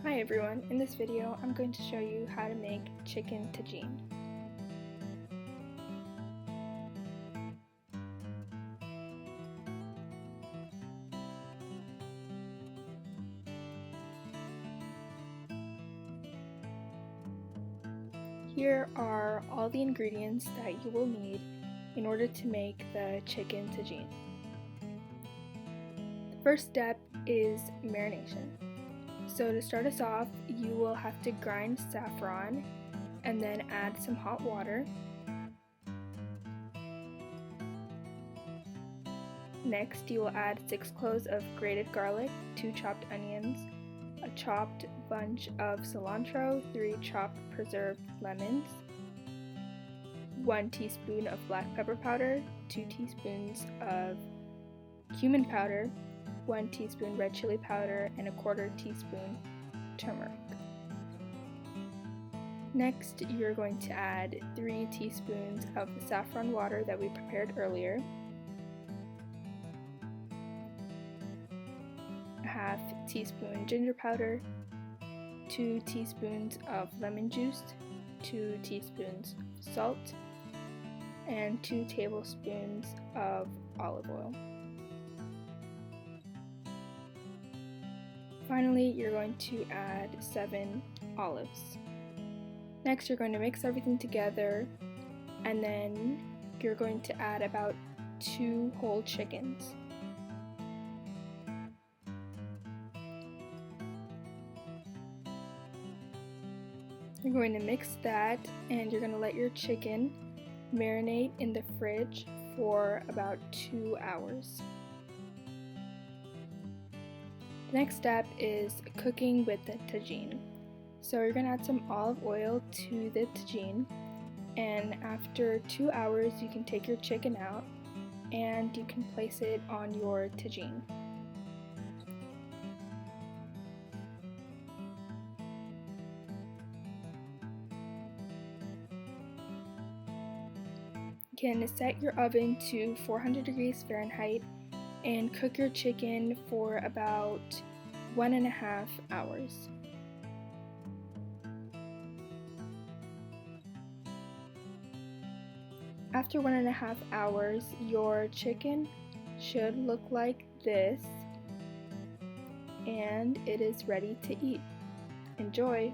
Hi everyone, in this video I'm going to show you how to make chicken tagine. Here are all the ingredients that you will need in order to make the chicken tagine. The first step is marination. So to start us off, you will have to grind saffron and then add some hot water. Next, you will add 6 cloves of grated garlic, 2 chopped onions, a chopped bunch of cilantro, 3 chopped preserved lemons, 1 teaspoon of black pepper powder, 2 teaspoons of cumin powder, 1 teaspoon red chili powder, and a 1/4 teaspoon turmeric. Next, you're going to add 3 teaspoons of the saffron water that we prepared earlier, a 1/2 teaspoon ginger powder, 2 teaspoons of lemon juice, 2 teaspoons of salt, and 2 tablespoons of olive oil. Finally, you're going to add 7 olives. Next, you're going to mix everything together, and then you're going to add about 2 whole chickens. You're going to mix that, and you're going to let your chicken marinate in the fridge for about 2 hours. The next step is cooking with the tagine. So you're going to add some olive oil to the tagine, and after 2 hours you can take your chicken out and you can place it on your tagine. You can set your oven to 400 degrees Fahrenheit and cook your chicken for about 1.5 hours. After 1.5 hours, your chicken should look like this, and it is ready to eat. Enjoy!